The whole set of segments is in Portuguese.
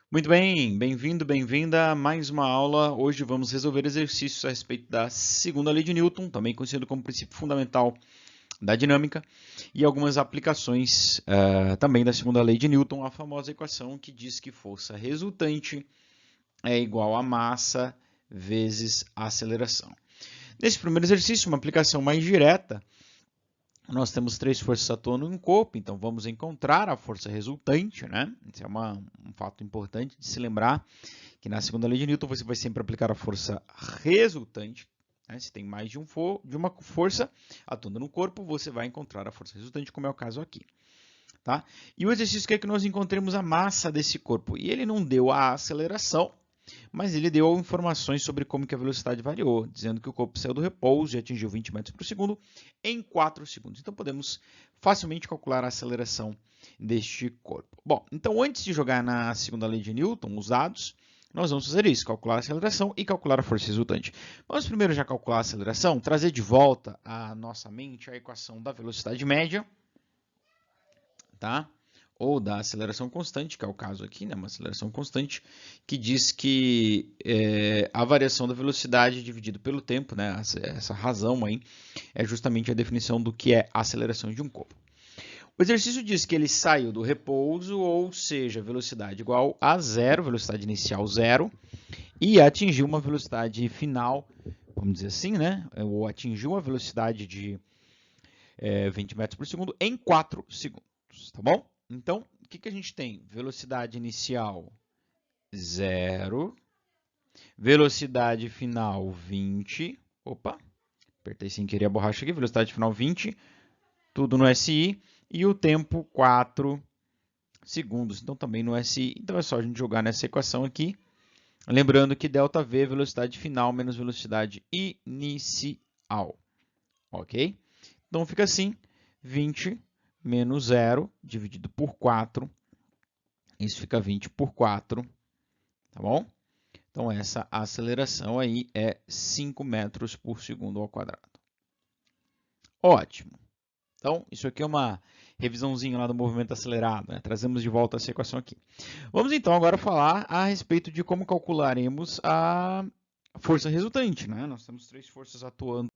Muito bem, bem-vindo, bem-vinda a mais uma aula. Hoje vamos resolver exercícios a respeito da segunda lei de Newton, também conhecido como princípio fundamental da dinâmica, e algumas aplicações também da segunda lei de Newton, a famosa equação que diz que força resultante é igual a massa vezes a aceleração. Nesse primeiro exercício, uma aplicação mais direta, nós temos três forças atuando em um corpo, então vamos encontrar a força resultante, né? Esse é um fato importante de se lembrar, que na segunda lei de Newton você vai sempre aplicar a força resultante. Né? Se tem mais de uma força atuando no corpo, você vai encontrar a força resultante, como é o caso aqui. Tá? E o exercício quer que nós encontremos a massa desse corpo. E ele não deu a aceleração, mas ele deu informações sobre como que a velocidade variou, dizendo que o corpo saiu do repouso e atingiu 20 metros por segundo em 4 segundos. Então podemos facilmente calcular a aceleração deste corpo. Bom, então antes de jogar na segunda lei de Newton os dados, nós vamos fazer isso, calcular a aceleração e calcular a força resultante. Vamos primeiro já calcular a aceleração, trazer de volta à nossa mente a equação da velocidade média, tá? Ou da aceleração constante, que é o caso aqui, né? Uma aceleração constante, que diz que a variação da velocidade dividido pelo tempo, né? Essa razão aí, é justamente a definição do que é a aceleração de um corpo. O exercício diz que ele saiu do repouso, ou seja, velocidade igual a zero, velocidade inicial zero, e atingiu uma velocidade final, vamos dizer assim, né? Ou atingiu uma velocidade de 20 metros por segundo em 4 segundos, tá bom? Então, o que a gente tem? Velocidade inicial 0, velocidade final 20, opa, apertei sem querer a borracha aqui, velocidade final 20, tudo no SI, e o tempo 4 segundos, então também no SI. Então é só a gente jogar nessa equação aqui, lembrando que ΔV é velocidade final menos velocidade inicial, ok? Então fica assim, 20 menos 0 dividido por 4, isso fica 20 por 4, tá bom? Então essa aceleração aí é 5 metros por segundo ao quadrado. Ótimo. Então isso aqui é uma revisãozinha lá do movimento acelerado, né? Trazemos de volta essa equação aqui. Vamos então agora falar a respeito de como calcularemos a força resultante, né? Nós temos três forças atuando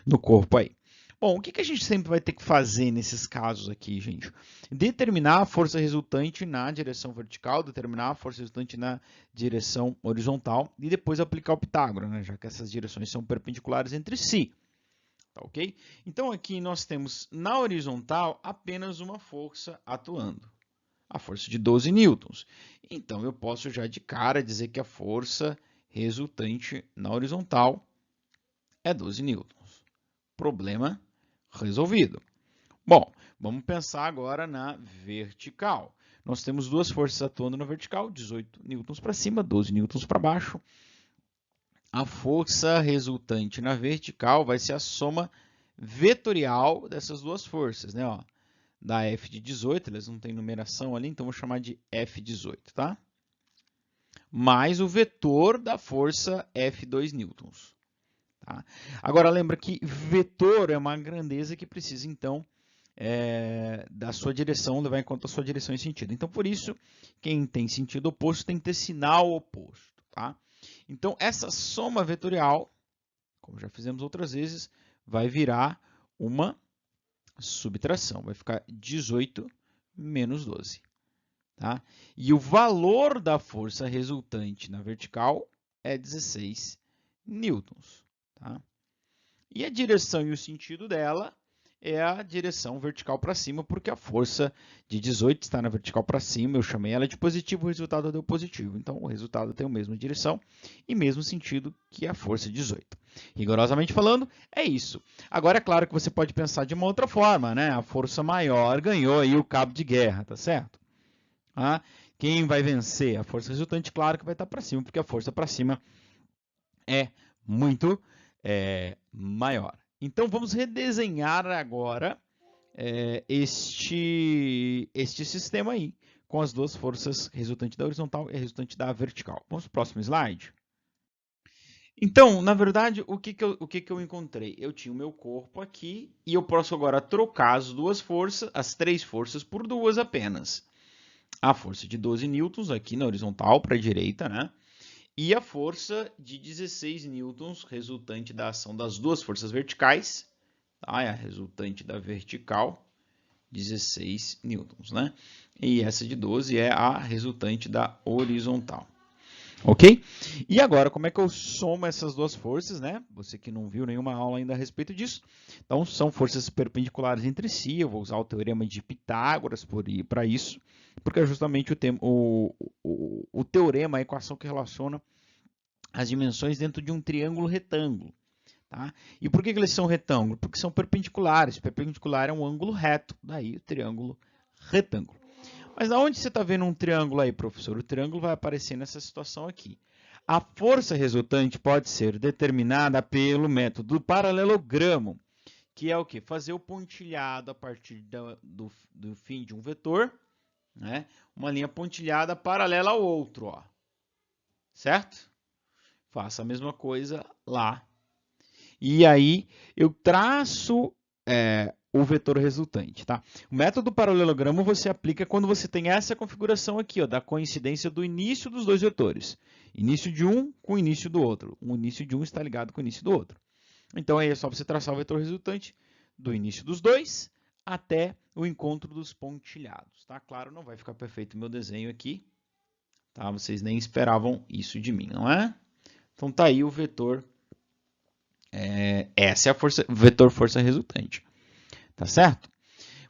no corpo aí. Bom, o que a gente sempre vai ter que fazer nesses casos aqui, gente? Determinar a força resultante na direção vertical, determinar a força resultante na direção horizontal e depois aplicar o Pitágoras, né? Já que essas direções são perpendiculares entre si. Tá, ok? Então aqui nós temos na horizontal apenas uma força atuando, a força de 12 newtons. Então eu posso já de cara dizer que a força resultante na horizontal é 12 newtons. Problema resolvido. Bom, vamos pensar agora na vertical. Nós temos duas forças atuando na vertical, 18 newtons para cima, 12 newtons para baixo. A força resultante na vertical vai ser a soma vetorial dessas duas forças, né? Ó, da F de 18, elas não têm numeração ali, então vou chamar de F18, tá? Mais o vetor da força F2 newtons. Tá? Agora, lembra que vetor é uma grandeza que precisa, então, da sua direção, levar em conta a sua direção e sentido. Então, por isso, quem tem sentido oposto tem que ter sinal oposto. Tá? Então, essa soma vetorial, como já fizemos outras vezes, vai virar uma subtração. Vai ficar 18 menos 12. Tá? E o valor da força resultante na vertical é 16 newtons. Tá? E a direção e o sentido dela é a direção vertical para cima, porque a força de 18 está na vertical para cima, eu chamei ela de positivo, o resultado deu positivo. Então, o resultado tem a mesma direção e mesmo sentido que a força 18. Rigorosamente falando, é isso. Agora, é claro que você pode pensar de uma outra forma, né? A força maior ganhou aí o cabo de guerra, tá certo? Ah, quem vai vencer? A força resultante, claro que vai estar para cima, porque a força para cima é muito maior. Então, vamos redesenhar agora este sistema aí, com as duas forças resultante da horizontal e resultante da vertical. Vamos para o próximo slide? Então, na verdade, o que eu encontrei? Eu tinha o meu corpo aqui e eu posso agora trocar as duas forças, as três forças, por duas apenas. a força de 12 newtons aqui na horizontal para a direita, né? E a força de 16 newtons resultante da ação das duas forças verticais, tá? É a resultante da vertical, 16 newtons, né? E essa de 12 é a resultante da horizontal. Ok? E agora, como é que eu somo essas duas forças, né? Você que não viu nenhuma aula ainda a respeito disso. Então, são forças perpendiculares entre si. Eu vou usar o teorema de Pitágoras para isso, porque é justamente o teorema, a equação que relaciona as dimensões dentro de um triângulo retângulo. Tá? E por que eles são retângulo? Porque são perpendiculares. Perpendicular é um ângulo reto, daí o triângulo retângulo. Mas aonde você está vendo um triângulo aí, professor? O triângulo vai aparecer nessa situação aqui. A força resultante pode ser determinada pelo método do paralelogramo, que é o quê? Fazer o pontilhado a partir do fim de um vetor, né? Uma linha pontilhada paralela ao outro, ó. Certo? Faça a mesma coisa lá. E aí eu traço o vetor resultante, tá? O método paralelogramo você aplica quando você tem essa configuração aqui, ó, da coincidência do início dos dois vetores. Início de um com o início do outro. O início de um está ligado com o início do outro. Então aí é só você traçar o vetor resultante do início dos dois até o encontro dos pontilhados, tá? Claro, não vai ficar perfeito o meu desenho aqui, tá? Vocês nem esperavam isso de mim, não é? Então tá aí o vetor. Essa é a vetor força resultante. Tá certo?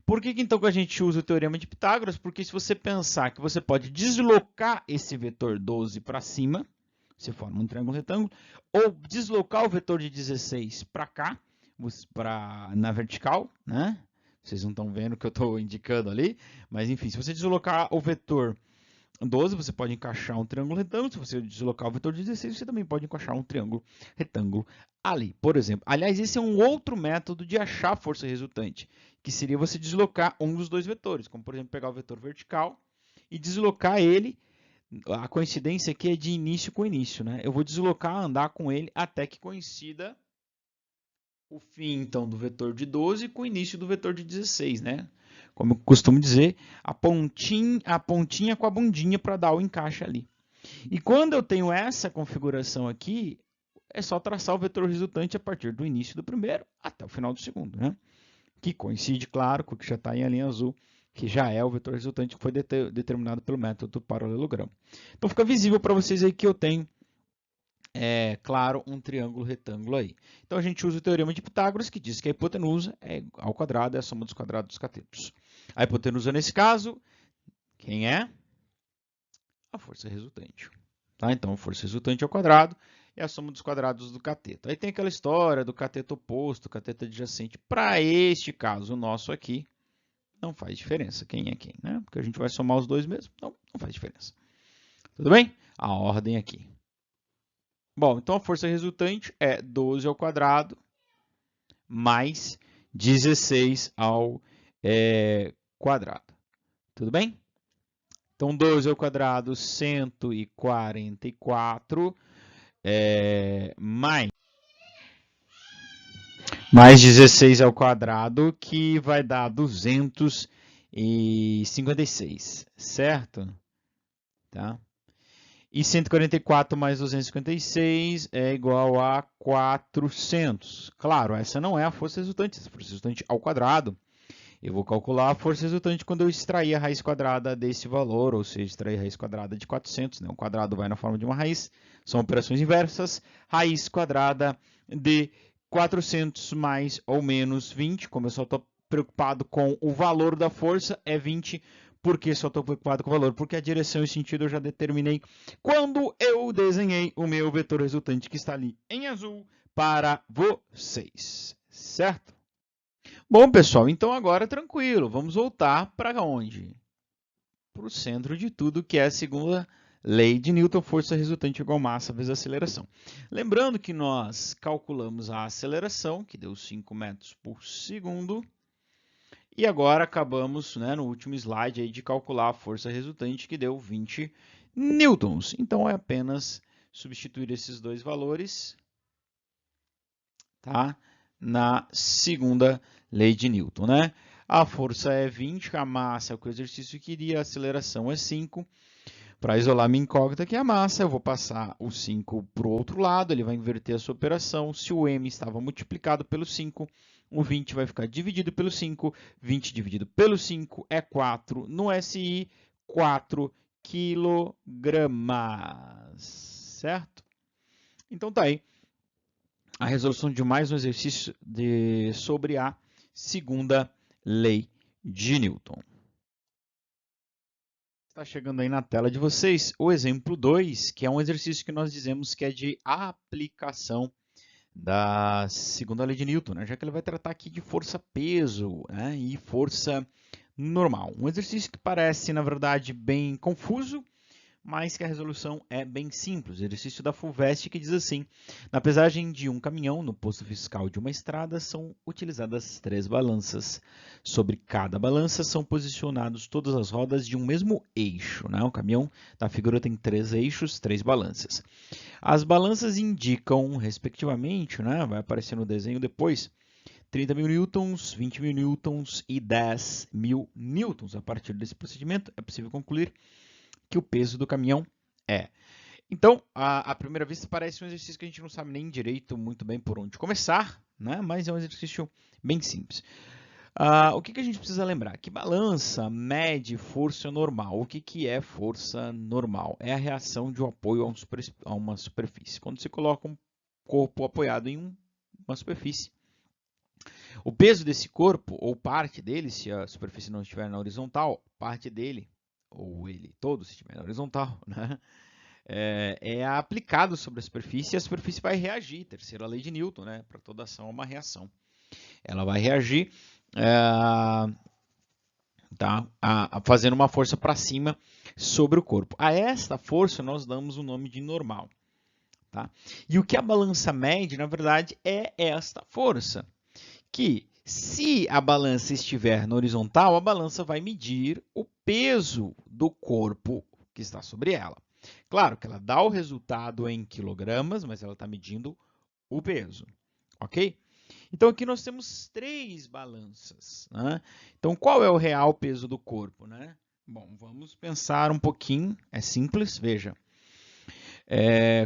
Por que então que a gente usa o teorema de Pitágoras? Porque se você pensar que você pode deslocar esse vetor 12 para cima, você forma um triângulo retângulo, ou deslocar o vetor de 16 para cá, na vertical, né? Vocês não estão vendo o que eu estou indicando ali, mas enfim, se você deslocar o vetor 12, você pode encaixar um triângulo retângulo. Se você deslocar o vetor de 16, você também pode encaixar um triângulo retângulo ali, por exemplo. Aliás, esse é um outro método de achar a força resultante, que seria você deslocar um dos dois vetores, como por exemplo pegar o vetor vertical e deslocar ele. A coincidência aqui é de início com início, né? Eu vou deslocar, andar com ele até que coincida o fim, então, do vetor de 12 com o início do vetor de 16, né? Como eu costumo dizer, a pontinha com a bundinha para dar o encaixe ali. E quando eu tenho essa configuração aqui, é só traçar o vetor resultante a partir do início do primeiro até o final do segundo, né? Que coincide, claro, com o que já está em a linha azul, que já é o vetor resultante que foi determinado pelo método do paralelogramo. Então fica visível para vocês aí que eu tenho, claro, um triângulo retângulo aí. Então a gente usa o teorema de Pitágoras, que diz que a hipotenusa ao quadrado é a soma dos quadrados dos catetos. A hipotenusa, nesse caso, quem é? A força resultante. Tá? Então, a força resultante ao quadrado é a soma dos quadrados do cateto. Aí tem aquela história do cateto oposto, cateto adjacente. Para este caso nosso aqui, não faz diferença quem é quem, né? Porque a gente vai somar os dois mesmo, então não faz diferença. Tudo bem? A ordem aqui. Bom, então a força resultante é 12 ao quadrado mais 16 ao quadrado. Tudo bem? Então, 12 ao quadrado, 144, mais 16 ao quadrado, que vai dar 256, certo? Tá? E 144 mais 256 é igual a 400. Claro, essa não é a força resultante, essa força resultante ao quadrado. Eu vou calcular a força resultante quando eu extrair a raiz quadrada desse valor, ou seja, extrair a raiz quadrada de 400. Né? O quadrado vai na forma de uma raiz, são operações inversas. Raiz quadrada de 400 mais ou menos 20, como eu só estou preocupado com o valor da força, é 20. Por que só estou preocupado com o valor? Porque a direção e o sentido eu já determinei quando eu desenhei o meu vetor resultante, que está ali em azul, para vocês, certo? Bom, pessoal, então agora tranquilo, vamos voltar para onde? Para o centro de tudo, que é a segunda lei de Newton, força resultante igual massa vezes aceleração. Lembrando que nós calculamos a aceleração, que deu 5 metros por segundo, e agora acabamos, né, no último slide aí, de calcular a força resultante, que deu 20 newtons. Então é apenas substituir esses dois valores, tá? Na segunda lei de Newton, né? A força é 20, a massa é o que o exercício queria, a aceleração é 5. Para isolar minha incógnita, que é a massa, eu vou passar o 5 para o outro lado, ele vai inverter a sua operação. Se o m estava multiplicado pelo 5, o 20 vai ficar dividido pelo 5. 20 dividido pelo 5 é 4. No SI, 4 quilogramas. Certo? Então tá aí a resolução de mais um exercício sobre a segunda lei de Newton. Está chegando aí na tela de vocês o exemplo 2, que é um exercício que nós dizemos que é de aplicação da segunda lei de Newton, né? Já que ele vai tratar aqui de força-peso, né? E força normal. Um exercício que parece, na verdade, bem confuso, mas que a resolução é bem simples. O exercício da FUVEST que diz assim: na pesagem de um caminhão no posto fiscal de uma estrada são utilizadas 3 balanças. Sobre cada balança são posicionadas todas as rodas de um mesmo eixo, né? O caminhão da figura tem 3 eixos, 3 balanças. As balanças indicam, respectivamente, né? Vai aparecer no desenho depois, 30.000 newtons, 20.000 newtons e 10.000 newtons. A partir desse procedimento, é possível concluir que o peso do caminhão é. Então, à primeira vista, parece um exercício que a gente não sabe nem direito muito bem por onde começar, né? Mas é um exercício bem simples. O que a gente precisa lembrar? Que balança mede força normal. O que é força normal? É a reação de um apoio a uma superfície. Quando você coloca um corpo apoiado em uma superfície, o peso desse corpo, ou parte dele, se a superfície não estiver na horizontal, parte dele, ou ele todo, se estiver na horizontal, né? É aplicado sobre a superfície e a superfície vai reagir. Terceira lei de Newton, né? Para toda ação é uma reação. Ela vai reagir fazendo uma força para cima sobre o corpo. A esta força nós damos o nome de normal. Tá? E o que a balança mede, na verdade, é esta força. Que se a balança estiver na horizontal, a balança vai medir o peso do corpo que está sobre ela. Claro que ela dá o resultado em quilogramas, mas ela está medindo o peso. Ok? Então, aqui nós temos 3 balanças. Né? Então, qual é o real peso do corpo? Né? Bom, vamos pensar um pouquinho. É simples, veja.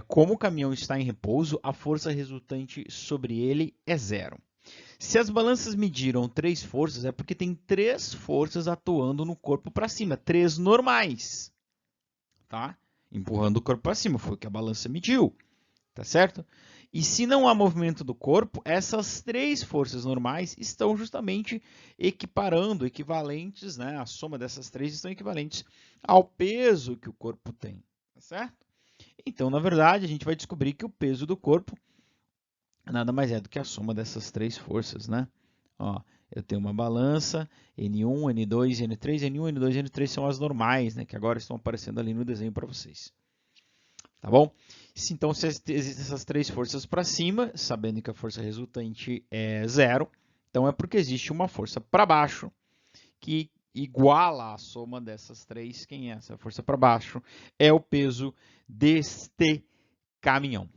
Como o caminhão está em repouso, a força resultante sobre ele é 0. Se as balanças mediram 3 forças, é porque tem 3 forças atuando no corpo para cima, 3 normais, tá? Empurrando o corpo para cima, foi o que a balança mediu, tá certo? E se não há movimento do corpo, essas 3 forças normais estão justamente equivalentes, né? A soma dessas 3 estão equivalentes ao peso que o corpo tem, tá certo? Então, na verdade, a gente vai descobrir que o peso do corpo nada mais é do que a soma dessas 3 forças, né? Ó, eu tenho uma balança, N1, N2, N3, N1, N2 e N3 são as normais, né? Que agora estão aparecendo ali no desenho para vocês. Tá bom? Então, se existem essas 3 forças para cima, sabendo que a força resultante é 0, então é porque existe uma força para baixo que iguala a soma dessas 3. Quem é essa força para baixo? É o peso deste caminhão.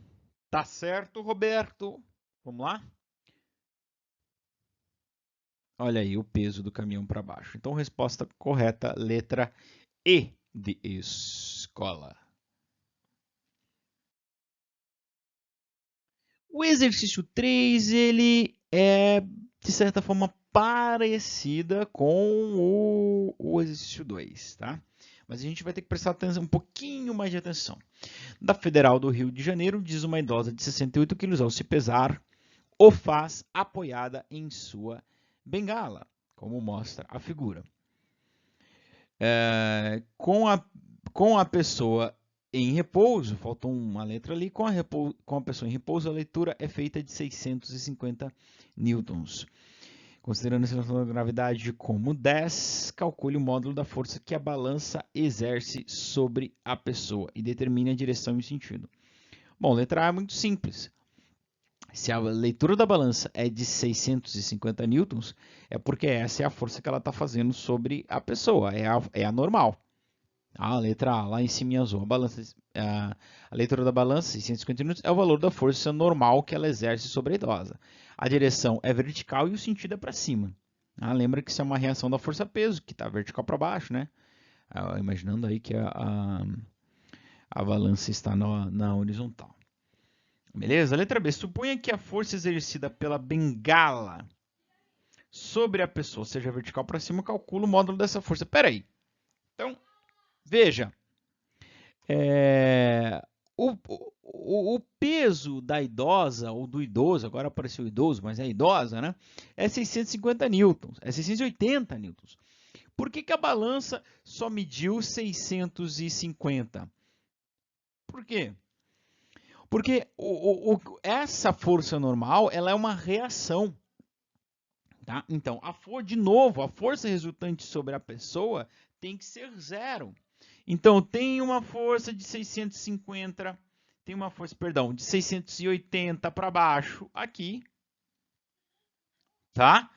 Tá certo, Roberto? Vamos lá? Olha aí o peso do caminhão para baixo. Então, resposta correta, letra E de escola. O exercício 3, ele é, de certa forma, parecida com o exercício 2, tá? Mas a gente vai ter que prestar atenção, um pouquinho mais de atenção. Da Federal do Rio de Janeiro, diz uma idosa de 68 quilos, ao se pesar, o faz apoiada em sua bengala, como mostra a figura. Com a pessoa em repouso, faltou uma letra ali, com a pessoa em repouso, a leitura é feita de 650 newtons. Considerando a situação da gravidade como 10, calcule o módulo da força que a balança exerce sobre a pessoa e determine a direção e o sentido. Bom, letra A é muito simples. Se a leitura da balança é de 650 newtons, é porque essa é a força que ela está fazendo sobre a pessoa, é a normal. A letra A, lá em cima em azul, a leitura da balança, 650 newtons, é o valor da força normal que ela exerce sobre a idosa. A direção é vertical e o sentido é para cima. Lembra que isso é uma reação da força-peso, que está vertical para baixo, né? Imaginando aí que a balança está na horizontal. Beleza? Letra B. Suponha que a força exercida pela bengala sobre a pessoa seja vertical para cima, calcula o módulo dessa força. Espera aí. Então, veja. O peso da idosa, ou do idoso, agora apareceu o idoso, mas é a idosa, né? É 650 newtons, é 680 newtons. Por que a balança só mediu 650? Por quê? Porque essa força normal, ela é uma reação. Tá? Então, de novo, a força resultante sobre a pessoa tem que ser zero. Então, tem uma força de 650, tem uma força, perdão, de 680 para baixo aqui, tá?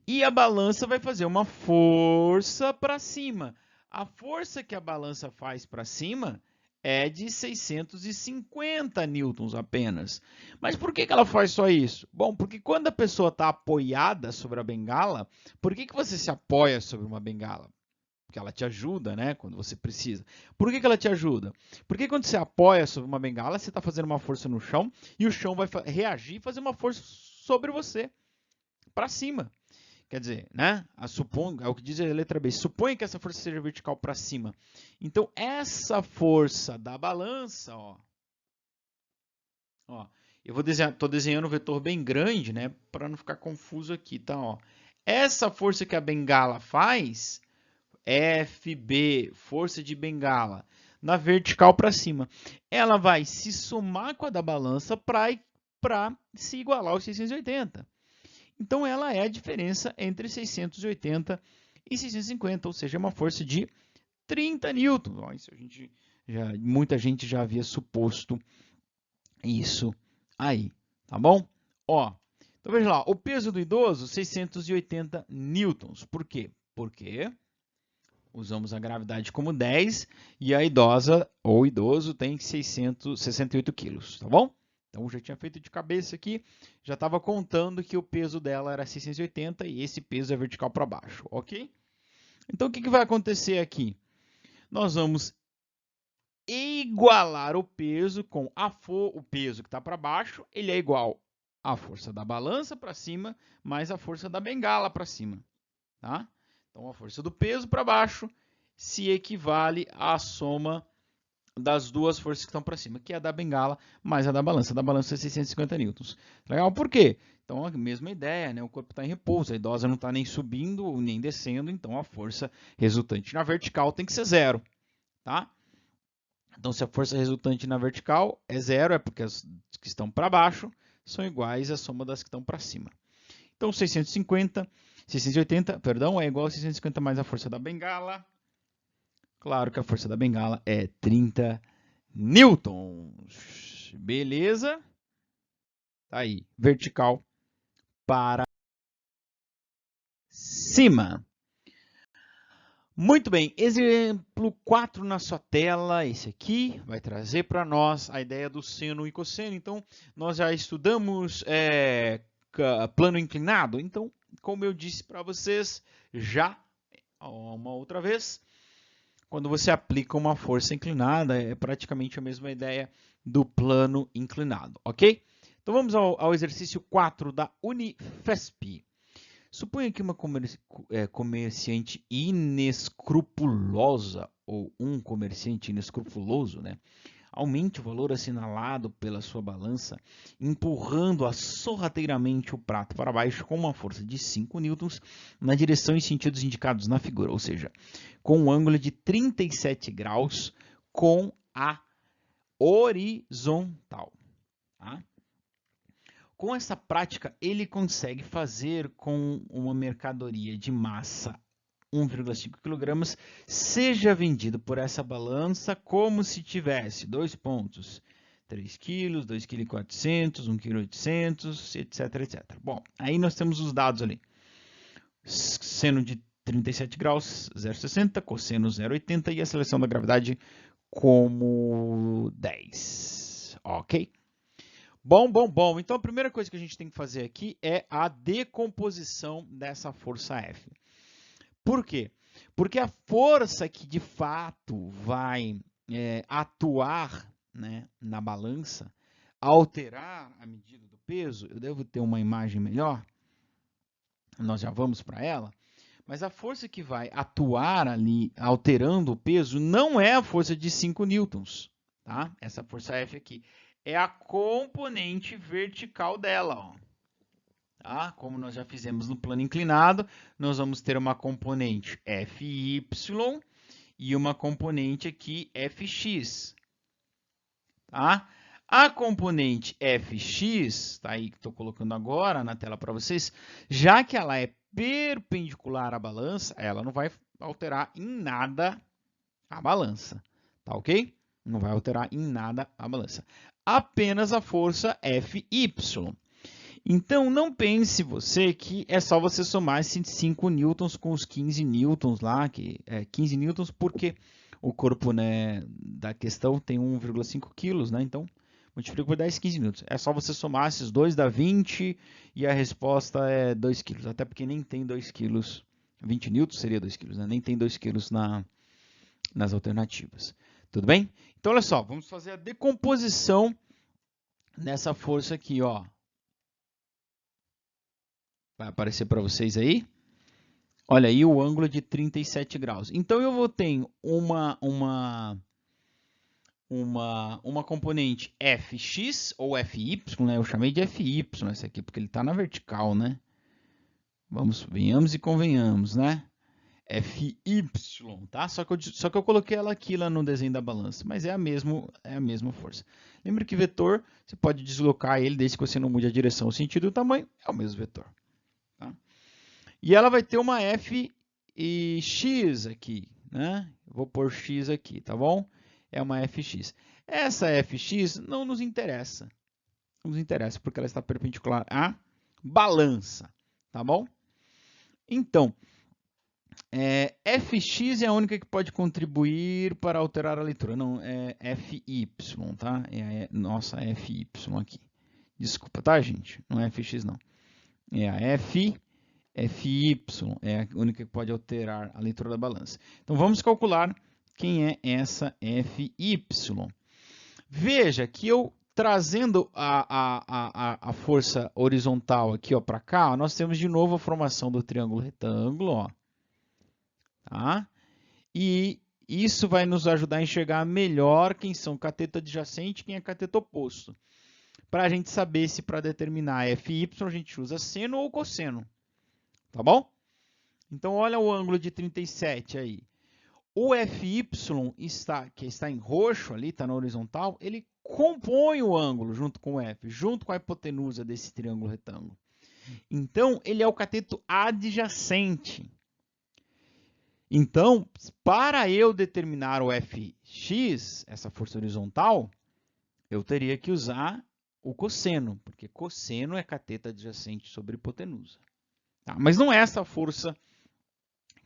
E a balança vai fazer uma força para cima. A força que a balança faz para cima é de 650 newtons apenas. Mas por que ela faz só isso? Bom, porque quando a pessoa está apoiada sobre a bengala, por que você se apoia sobre uma bengala? Porque ela te ajuda, né? Quando você precisa. Por que ela te ajuda? Porque quando você apoia sobre uma bengala, você está fazendo uma força no chão e o chão vai reagir e fazer uma força sobre você, para cima. Quer dizer, né? É o que diz a letra B. Suponha que essa força seja vertical para cima. Então, essa força da balança, eu vou desenhar, estou desenhando um vetor bem grande, né? Para não ficar confuso aqui, tá? Essa força que a bengala faz, FB, força de bengala, na vertical para cima, ela vai se somar com a da balança para se igualar aos 680. Então, ela é a diferença entre 680 e 650, ou seja, é uma força de 30 newtons. Isso muita gente já havia suposto isso aí, tá bom? Então veja lá, o peso do idoso, 680 newtons. Por quê? Porque usamos a gravidade como 10 e a idosa ou idoso tem 668 quilos, tá bom? Então, já tinha feito de cabeça aqui, já estava contando que o peso dela era 680 e esse peso é vertical para baixo, ok? Então, o que vai acontecer aqui? Nós vamos igualar o peso com o peso que está para baixo, ele é igual à força da balança para cima, mais a força da bengala para cima, tá? Então, a força do peso para baixo se equivale à soma das duas forças que estão para cima, que é a da bengala mais a da balança. A da balança é 650 newtons. Legal? Por quê? Então, a mesma ideia, né? O corpo está em repouso, a idosa não está nem subindo nem descendo, então a força resultante na vertical tem que ser zero, tá? Então, se a força resultante na vertical é zero, é porque as que estão para baixo são iguais à soma das que estão para cima. Então, 680, perdão, é igual a 650 mais a força da bengala. Claro que a força da bengala é 30 newtons. Beleza? Tá aí, vertical para cima. Muito bem, exemplo 4 na sua tela, esse aqui vai trazer para nós a ideia do seno e cosseno. Então, nós já estudamos plano inclinado. Então, como eu disse para vocês já uma outra vez, quando você aplica uma força inclinada, é praticamente a mesma ideia do plano inclinado, ok? Então vamos ao exercício 4 da Unifesp. Suponha que uma comerciante inescrupulosa, ou um comerciante inescrupuloso, né, aumente o valor assinalado pela sua balança, empurrando-a sorrateiramente o prato para baixo com uma força de 5 newtons na direção e sentidos indicados na figura, ou seja, com um ângulo de 37 graus com a horizontal. Tá? Com essa prática, ele consegue fazer com uma mercadoria de massa 1,5 kg seja vendido por essa balança como se tivesse 2 pontos, 3 kg, 2,4 kg, 1,8 kg, etc, etc. Bom, aí nós temos os dados ali. Seno de 37 graus, 0,60, cosseno 0,80 e a seleção da gravidade como 10. Ok? Bom. Então, a primeira coisa que a gente tem que fazer aqui é a decomposição dessa força F. Por quê? Porque a força que de fato vai atuar, né, na balança, alterar a medida do peso, eu devo ter uma imagem melhor, nós já vamos para ela, mas a força que vai atuar ali, alterando o peso, não é a força de 5 newtons, tá? Essa força F aqui é a componente vertical dela, ó. Tá? Como nós já fizemos no plano inclinado, nós vamos ter uma componente Fy e uma componente aqui Fx. Tá? A componente Fx, tá aí que estou colocando agora na tela para vocês, já que ela é perpendicular à balança, ela não vai alterar em nada a balança, tá ok? Não vai alterar em nada a balança. Apenas a força Fy. Então, não pense você que é só você somar esses 5 newtons com os 15 newtons lá, que é 15 newtons porque o corpo, né, da questão tem 1,5 quilos, né? Então, multiplica por 10, 15 newtons. É só você somar esses dois, dá 20, e a resposta é 2 quilos. Até porque nem tem 2 quilos, 20 newtons seria 2 quilos, né? Nem tem 2 quilos nas alternativas. Tudo bem? Então, olha só, vamos fazer a decomposição nessa força aqui, ó. Vai aparecer para vocês aí. Olha aí o ângulo de 37 graus. Então, eu vou ter uma componente Fx ou Fy, né? Eu chamei de Fy essa aqui, porque ele está na vertical, né? Venhamos e convenhamos, né? Fy, tá? Só que eu coloquei ela aqui lá no desenho da balança, mas é a mesma força. Lembra que vetor, você pode deslocar ele desde que você não mude a direção, o sentido e o tamanho, é o mesmo vetor. Tá? E ela vai ter uma F e X aqui, né? Vou pôr X aqui, tá bom? É uma Fx. Essa Fx não nos interessa. Não nos interessa, porque ela está perpendicular à balança, tá bom? Então, Fx é a única que pode contribuir para alterar a leitura. Não, é Fy, tá? É a nossa Fy aqui. Desculpa, tá, gente? Não é Fx, não. É a Fy é a única que pode alterar a leitura da balança. Então, vamos calcular quem é essa Fy. Veja que eu trazendo a força horizontal aqui para cá, ó, nós temos de novo a formação do triângulo retângulo, ó. Tá? E isso vai nos ajudar a enxergar melhor quem são cateto adjacente e quem é cateto oposto. Para a gente saber se para determinar Fy a gente usa seno ou cosseno. Tá bom? Então, olha o ângulo de 37 aí. O Fy, que está em roxo ali, está na horizontal, ele compõe o ângulo junto com o F, junto com a hipotenusa desse triângulo retângulo. Então, ele é o cateto adjacente. Então, para eu determinar o Fx, essa força horizontal, eu teria que usar o cosseno, porque cosseno é cateto adjacente sobre hipotenusa. Tá? Mas não é essa força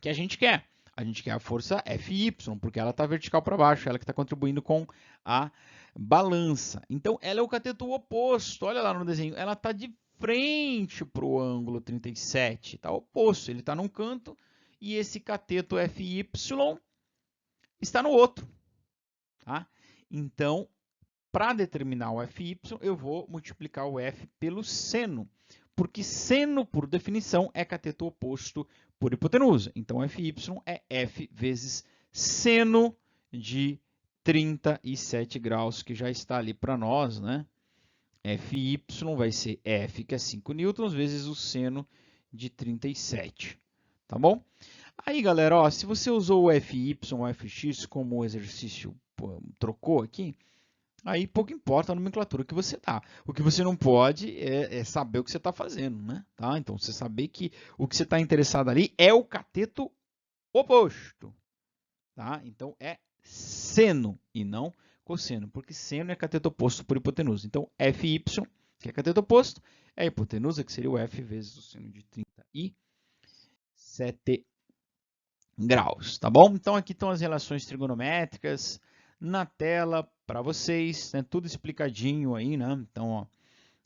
que a gente quer. A gente quer a força Fy, porque ela está vertical para baixo, ela que está contribuindo com a balança. Então, ela é o cateto oposto. Olha lá no desenho, ela está de frente para o ângulo 37, está oposto. Ele está num canto e esse cateto Fy está no outro. Tá? Então, para determinar o Fy, eu vou multiplicar o F pelo seno, porque seno, por definição, é cateto oposto por hipotenusa. Então, Fy é F vezes seno de 37 graus, que já está ali para nós, né? Fy vai ser F, que é 5 newtons, vezes o seno de 37. Tá bom? Aí, galera, ó, se você usou o Fy ou Fx como o exercício trocou aqui, aí pouco importa a nomenclatura que você dá. O que você não pode é saber o que você está fazendo, né? Tá? Então, você saber que o que você está interessado ali é o cateto oposto. Tá? Então, é seno e não cosseno, porque seno é cateto oposto por hipotenusa. Então, Fy, que é cateto oposto, é a hipotenusa, que seria o F vezes o seno de 37 graus, tá bom? Então, aqui estão as relações trigonométricas na tela para vocês, né? Tudo explicadinho aí, né? Então, ó,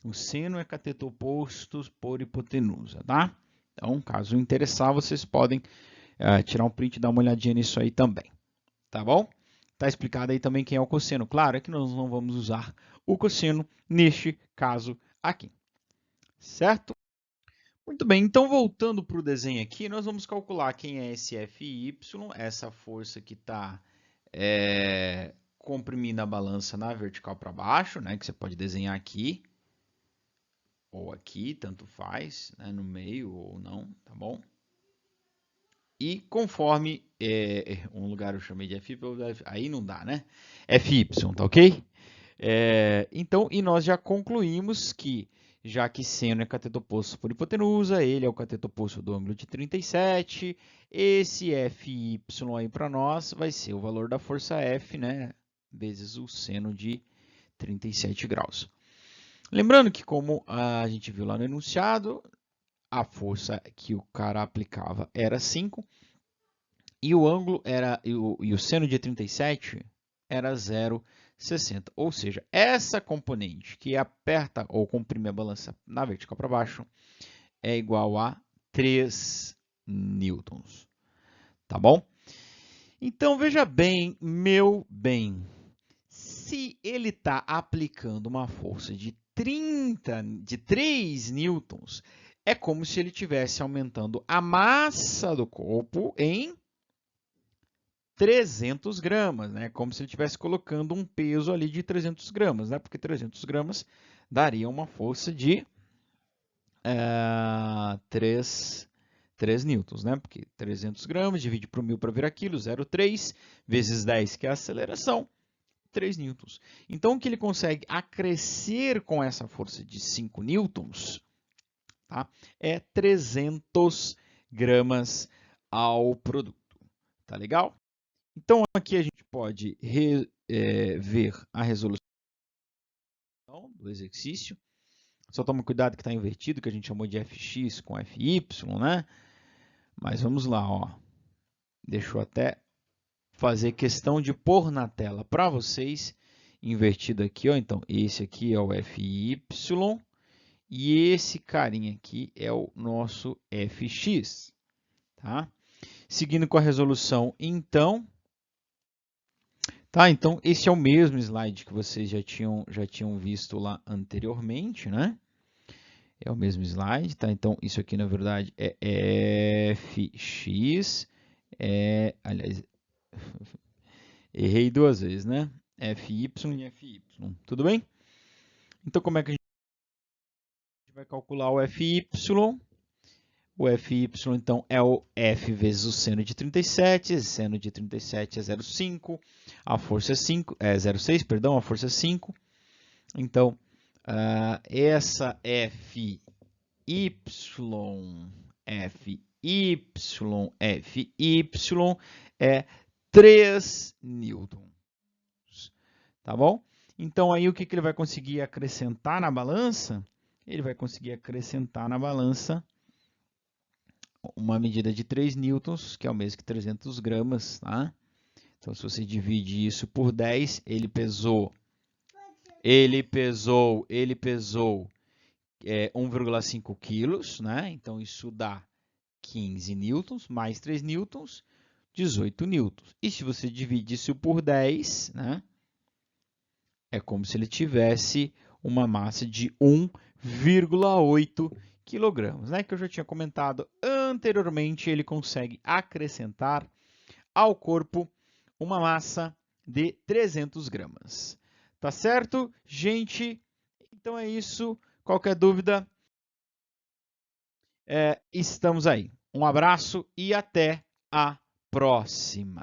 O seno é cateto oposto por hipotenusa, tá? Então, caso interessar, vocês podem tirar um print e dar uma olhadinha nisso aí também, tá bom? Tá explicado aí também quem é o cosseno. Claro, é que nós não vamos usar o cosseno neste caso aqui, certo? Muito bem, então voltando para o desenho aqui, nós vamos calcular quem é esse F e Y, essa força que está comprimindo a balança na vertical para baixo, né, que você pode desenhar aqui, ou aqui, tanto faz, né, no meio ou não, tá bom? E conforme um lugar eu chamei de F, aí não dá, né? FY, tá ok? Então, e nós já concluímos que, já que seno é cateto oposto por hipotenusa, ele é o cateto oposto do ângulo de 37, esse FY aí para nós vai ser o valor da força F, né, vezes o seno de 37 graus. Lembrando que, como a gente viu lá no enunciado, a força que o cara aplicava era 5, e o ângulo e o seno de 37 era 0,60. Ou seja, essa componente que aperta ou comprime a balança na vertical para baixo é igual a 3 newtons. Tá bom? Então, veja bem, meu bem, se ele está aplicando uma força de 3 newtons, é como se ele estivesse aumentando a massa do corpo em 300 gramas, né? Como se ele estivesse colocando um peso ali de 300 gramas, né? Porque 300 gramas daria uma força de 3 newtons, né? Porque 300 gramas, divide por 1000 para virar quilo, 0,3, vezes 10, que é a aceleração, 3 newtons. Então, o que ele consegue acrescer com essa força de 5 newtons, tá? É 300 gramas ao produto. Tá legal? Então, aqui a gente pode ver a resolução do exercício. Só toma cuidado que está invertido, que a gente chamou de fx com fy, né? Mas vamos lá, ó. Deixa eu até fazer questão de pôr na tela para vocês, invertido aqui, ó. Então, esse aqui é o fy e esse carinha aqui é o nosso fx, tá? Seguindo com a resolução, então... Tá, então esse é o mesmo slide que vocês já tinham visto lá anteriormente, né? É o mesmo slide, tá? Então isso aqui na verdade é fx, aliás, errei duas vezes, né? Fy e fy, tudo bem? Então como é que a gente vai calcular o fy? O fy, então, é o f vezes o seno de 37, seno de 37 é 0,5, a força é 5, é 0,6, perdão, a força é 5. Então, essa fy é 3 newtons, tá bom? Então, aí o que ele vai conseguir acrescentar na balança? Ele vai conseguir acrescentar na balança uma medida de 3 newtons, que é o mesmo que 300 gramas, tá? Então, se você divide isso por 10, ele pesou 1,5 quilos, né? Então, isso dá 15 newtons, mais 3 newtons, 18 newtons. E se você divide isso por 10, né? É como se ele tivesse uma massa de 1,8 quilogramas, né? Que eu já tinha comentado anteriormente, ele consegue acrescentar ao corpo uma massa de 300 gramas. Tá certo, gente? Então é isso. Qualquer dúvida, estamos aí. Um abraço e até a próxima.